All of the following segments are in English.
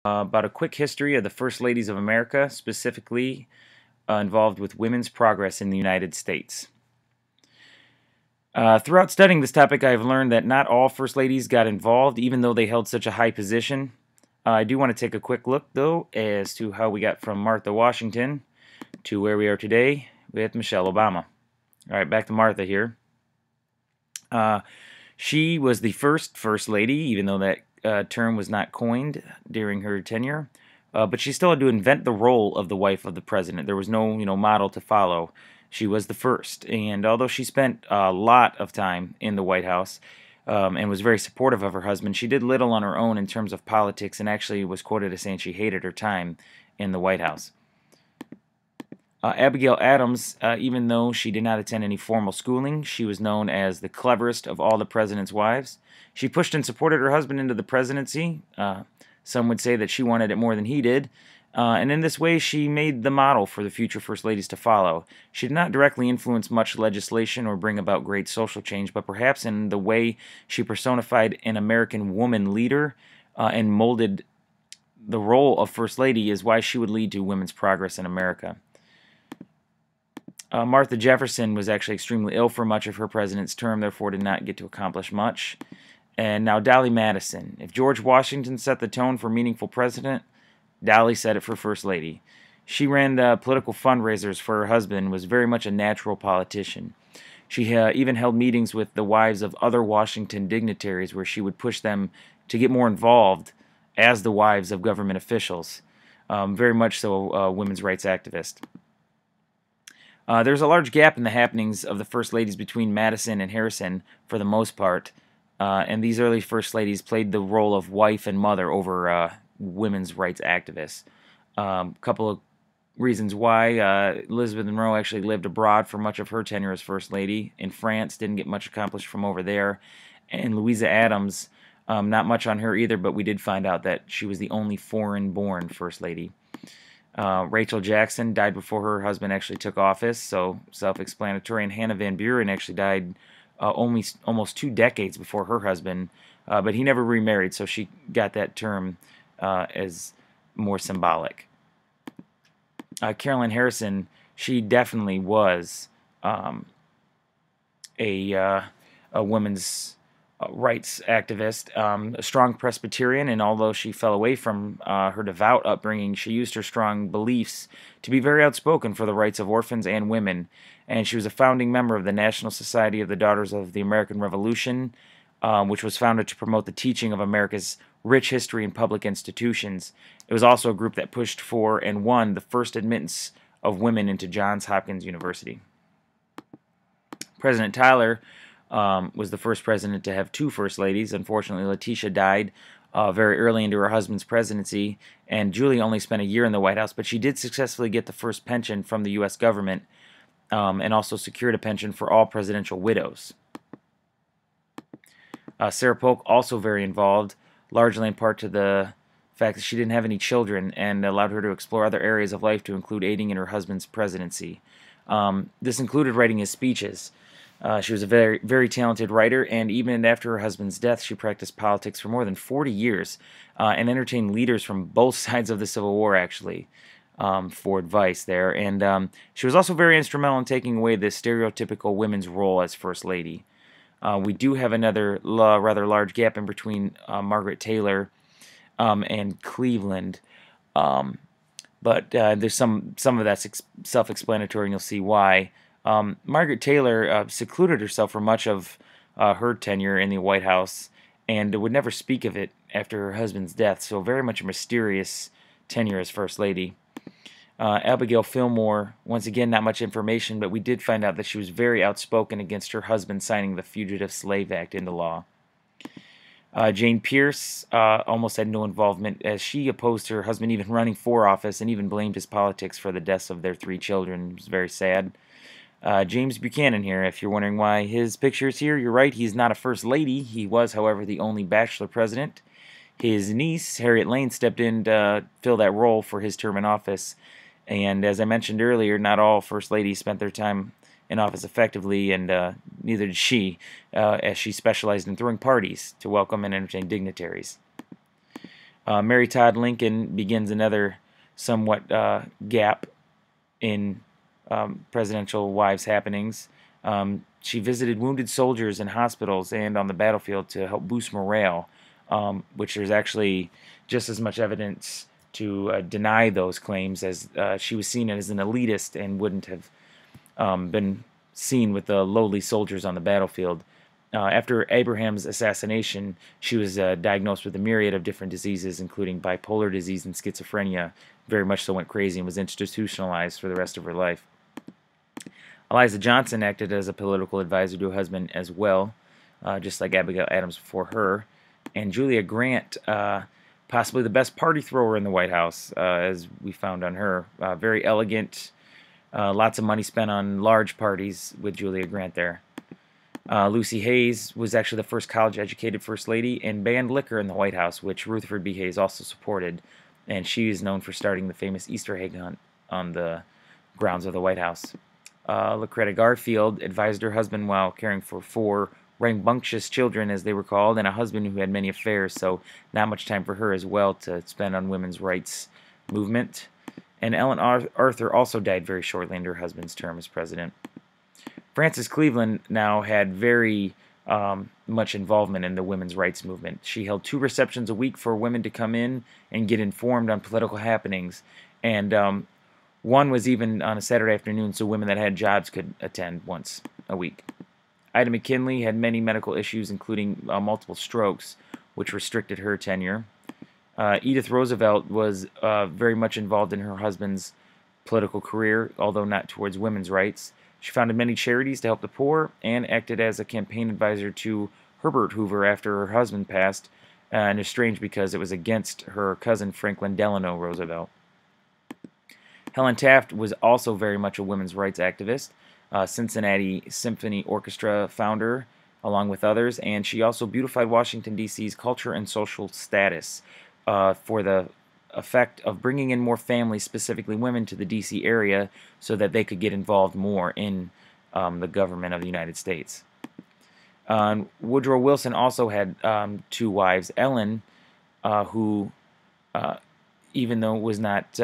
About a quick history of the First Ladies of America, specifically involved with women's progress in the United States. Throughout studying this topic, I have learned that not all First Ladies got involved, even though they held such a high position. I do want to take a quick look, though, as to how we got from Martha Washington to where we are today with Michelle Obama. All right, back to Martha here. She was the first Lady, even though that term was not coined during her tenure. But she still had to invent the role of the wife of the president. There was no, model to follow. She was the first, and although she spent a lot of time in the White House and was very supportive of her husband, she did little on her own in terms of politics, and actually was quoted as saying she hated her time in the White House. Abigail Adams, even though she did not attend any formal schooling, she was known as the cleverest of all the president's wives. She pushed and supported her husband into the presidency. Some would say that she wanted it more than he did. And in this way, she made the model for the future First Ladies to follow. She did not directly influence much legislation or bring about great social change, but perhaps in the way she personified an American woman leader and molded the role of First Lady is why she would lead to women's progress in America. Martha Jefferson was actually extremely ill for much of her president's term, therefore did not get to accomplish much. And now Dolly Madison. If George Washington set the tone for meaningful president, Dolly set it for First Lady. She ran the political fundraisers for her husband and was very much a natural politician. She even held meetings with the wives of other Washington dignitaries where she would push them to get more involved as the wives of government officials. Very much so a women's rights activist. There's a large gap in the happenings of the First Ladies between Madison and Harrison for the most part, and these early First Ladies played the role of wife and mother over women's rights activists. Couple of reasons why. Elizabeth Monroe actually lived abroad for much of her tenure as First Lady in France, didn't get much accomplished from over there. And Louisa Adams, not much on her either, but we did find out that she was the only foreign-born First Lady. Rachel Jackson died before her husband actually took office, so self-explanatory. And Hannah Van Buren actually died almost 2 decades before her husband, but he never remarried, so she got that term as more symbolic. Carolyn Harrison, she definitely was a women's rights activist, a strong Presbyterian, and although she fell away from her devout upbringing, she used her strong beliefs to be very outspoken for the rights of orphans and women, and she was a founding member of the National Society of the Daughters of the American Revolution, which was founded to promote the teaching of America's rich history in public institutions. It was also a group that pushed for and won the first admittance of women into Johns Hopkins University. President Tyler was the first president to have 2 First Ladies. Unfortunately, Letitia died very early into her husband's presidency, and Julie only spent a year in the White House, but she did successfully get the first pension from the U.S. government and also secured a pension for all presidential widows. Sarah Polk, also very involved, largely in part to the fact that she didn't have any children and allowed her to explore other areas of life to include aiding in her husband's presidency. This included writing his speeches. She was a very, very talented writer, and even after her husband's death, she practiced politics for more than 40 years and entertained leaders from both sides of the Civil War, actually, for advice there. And she was also very instrumental in taking away the stereotypical women's role as First Lady. We do have another rather large gap in between Margaret Taylor and Cleveland, but there's some of that's self-explanatory, and you'll see why. Margaret Taylor secluded herself for much of her tenure in the White House and would never speak of it after her husband's death, so very much a mysterious tenure as First Lady. Abigail Fillmore, once again, not much information, but we did find out that she was very outspoken against her husband signing the Fugitive Slave Act into law. Jane Pierce almost had no involvement, as she opposed her husband even running for office and even blamed his politics for the deaths of their 3 children. It was very sad. James Buchanan here, if you're wondering why his picture is here, you're right, he's not a First Lady. He was, however, the only bachelor president. His niece, Harriet Lane, stepped in to fill that role for his term in office. And as I mentioned earlier, not all First Ladies spent their time in office effectively, and neither did she, as she specialized in throwing parties to welcome and entertain dignitaries. Mary Todd Lincoln begins another somewhat gap in presidential wives happenings. She visited wounded soldiers in hospitals and on the battlefield to help boost morale, which there's actually just as much evidence to deny those claims, as she was seen as an elitist and wouldn't have been seen with the lowly soldiers on the battlefield. After Abraham's assassination, she was diagnosed with a myriad of different diseases, including bipolar disease and schizophrenia. Very much so went crazy and was institutionalized for the rest of her life. Eliza Johnson acted as a political advisor to her husband as well, just like Abigail Adams before her. And Julia Grant, possibly the best party thrower in the White House, as we found on her. Very elegant, lots of money spent on large parties with Julia Grant there. Lucy Hayes was actually the first college-educated First Lady and banned liquor in the White House, which Rutherford B. Hayes also supported. And she is known for starting the famous Easter egg hunt on the grounds of the White House. Lucretta Garfield advised her husband while caring for 4 rambunctious children, as they were called, and a husband who had many affairs, so not much time for her as well to spend on women's rights movement. And Ellen Arthur also died very shortly into her husband's term as president. Frances Cleveland now had very much involvement in the women's rights movement. She held 2 receptions a week for women to come in and get informed on political happenings, and one was even on a Saturday afternoon, so women that had jobs could attend once a week. Ida McKinley had many medical issues, including multiple strokes, which restricted her tenure. Edith Roosevelt was very much involved in her husband's political career, although not towards women's rights. She founded many charities to help the poor and acted as a campaign advisor to Herbert Hoover after her husband passed, and it's strange because it was against her cousin Franklin Delano Roosevelt. Helen Taft was also very much a women's rights activist, Cincinnati Symphony Orchestra founder, along with others, and she also beautified Washington, D.C.'s culture and social status for the effect of bringing in more families, specifically women, to the D.C. area so that they could get involved more in the government of the United States. Woodrow Wilson also had 2 wives. Ellen, who, even though was not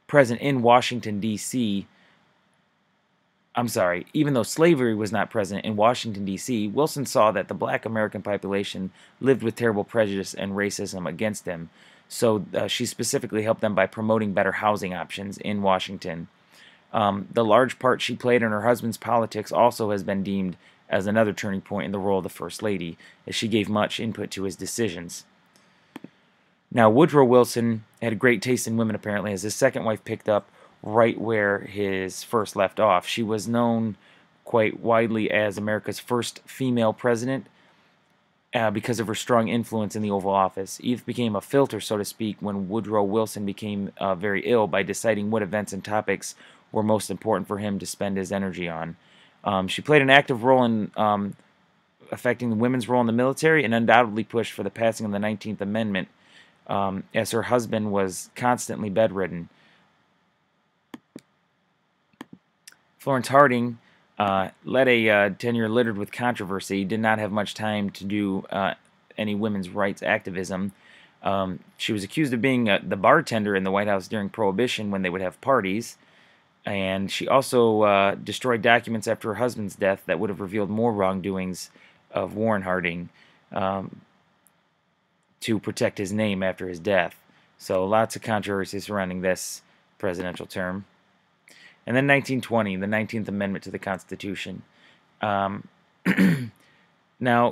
present in Washington, D.C., even though slavery was not present in Washington, D.C., Wilson saw that the black American population lived with terrible prejudice and racism against them. So she specifically helped them by promoting better housing options in Washington. The large part she played in her husband's politics also has been deemed as another turning point in the role of the First Lady, as she gave much input to his decisions. Now, Woodrow Wilson had a great taste in women, apparently, as his second wife picked up right where his first left off. She was known quite widely as America's first female president because of her strong influence in the Oval Office. Edith became a filter, so to speak, when Woodrow Wilson became very ill by deciding what events and topics were most important for him to spend his energy on. She played an active role in affecting the women's role in the military and undoubtedly pushed for the passing of the 19th Amendment, as her husband was constantly bedridden. Florence Harding led a tenure littered with controversy, did not have much time to do any women's rights activism. She was accused of being the bartender in the White House during Prohibition when they would have parties, and she also destroyed documents after her husband's death that would have revealed more wrongdoings of Warren Harding to protect his name after his death. So lots of controversy surrounding this presidential term. And then 1920, the 19th Amendment to the Constitution. Now,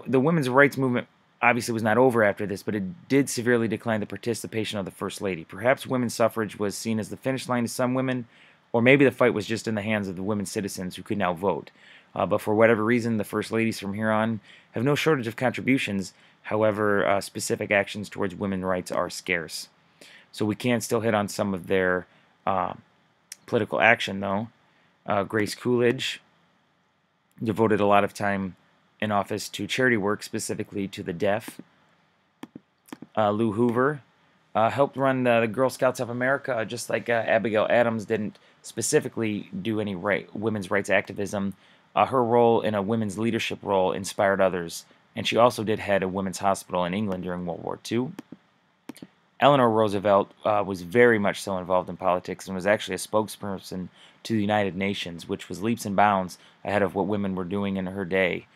the women's rights movement obviously was not over after this, but it did severely decline the participation of the First Lady. Perhaps women's suffrage was seen as the finish line to some women, or maybe the fight was just in the hands of the women citizens who could now vote. But for whatever reason, the First Ladies from here on have no shortage of contributions. However, specific actions towards women's rights are scarce. So we can still hit on some of their political action, though. Grace Coolidge devoted a lot of time in office to charity work, specifically to the deaf. Lou Hoover helped run the Girl Scouts of America, just like Abigail Adams didn't specifically do any women's rights activism. Her role in a women's leadership role inspired others, and she also did head a women's hospital in England during World War II. Eleanor Roosevelt was very much so involved in politics and was actually a spokesperson to the United Nations, which was leaps and bounds ahead of what women were doing in her day.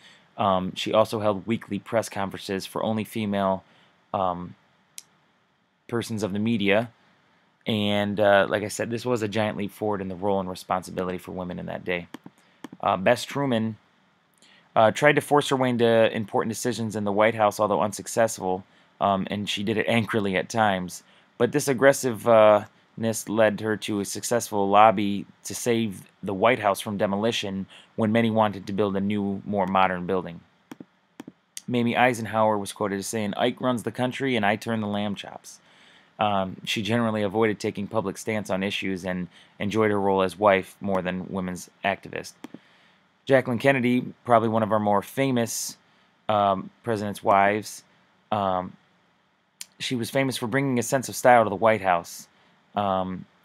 She also held weekly press conferences for only female persons of the media. And like I said, this was a giant leap forward in the role and responsibility for women in that day. Bess Truman tried to force her way into important decisions in the White House, although unsuccessful, and she did it angrily at times. But this aggressiveness led her to a successful lobby to save the White House from demolition when many wanted to build a new, more modern building. Mamie Eisenhower was quoted as saying, "Ike runs the country and I turn the lamb chops." She generally avoided taking public stance on issues and enjoyed her role as wife more than women's activist. Jacqueline Kennedy, probably one of our more famous president's wives, she was famous for bringing a sense of style to the White House.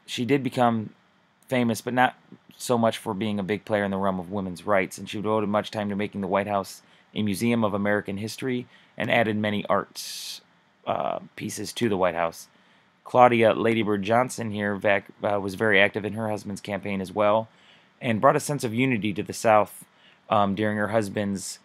She did become famous, but not so much for being a big player in the realm of women's rights, and she devoted much time to making the White House a museum of American history and added many arts pieces to the White House. Claudia Lady Bird Johnson here was very active in her husband's campaign as well, and brought a sense of unity to the South during her husband's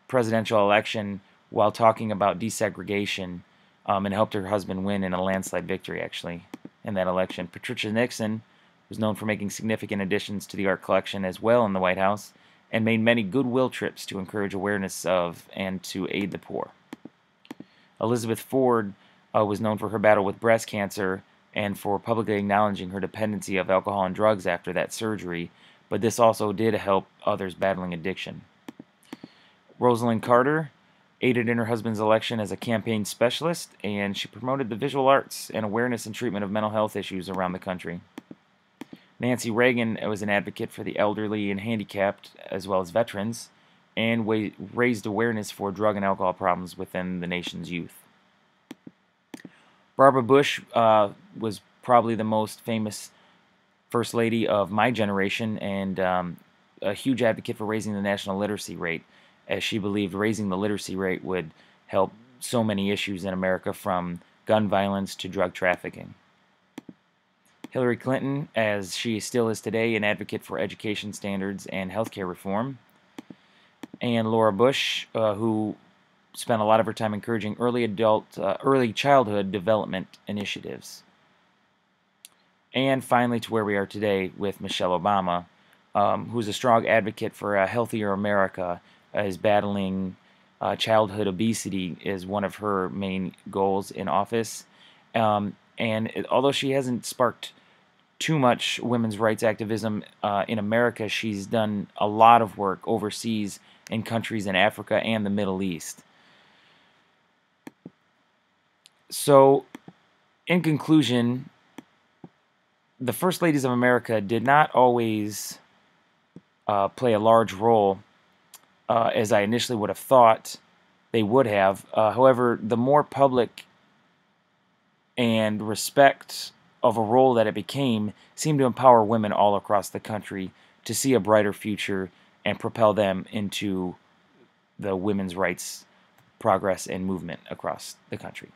presidential election while talking about desegregation, and helped her husband win in a landslide victory, actually, in that election. Patricia Nixon was known for making significant additions to the art collection as well in the White House, and made many goodwill trips to encourage awareness of and to aid the poor. Elizabeth Ford was known for her battle with breast cancer and for publicly acknowledging her dependency of alcohol and drugs after that surgery, but this also did help others battling addiction. Rosalind Carter aided in her husband's election as a campaign specialist, and she promoted the visual arts and awareness and treatment of mental health issues around the country. Nancy Reagan was an advocate for the elderly and handicapped, as well as veterans, and raised awareness for drug and alcohol problems within the nation's youth. Barbara Bush was probably the most famous First Lady of my generation, and a huge advocate for raising the national literacy rate, as she believed raising the literacy rate would help so many issues in America, from gun violence to drug trafficking. Hillary Clinton, as she still is today, an advocate for education standards and healthcare reform. And Laura Bush, who spent a lot of her time encouraging early childhood development initiatives. And finally, to where we are today with Michelle Obama, who's a strong advocate for a healthier America, is battling childhood obesity is one of her main goals in office. Although she hasn't sparked too much women's rights activism in America, she's done a lot of work overseas in countries in Africa and the Middle East. So, in conclusion, the First Ladies of America did not always play a large role as I initially would have thought they would have. However, the more public and respect of a role that it became seemed to empower women all across the country to see a brighter future and propel them into the women's rights progress and movement across the country.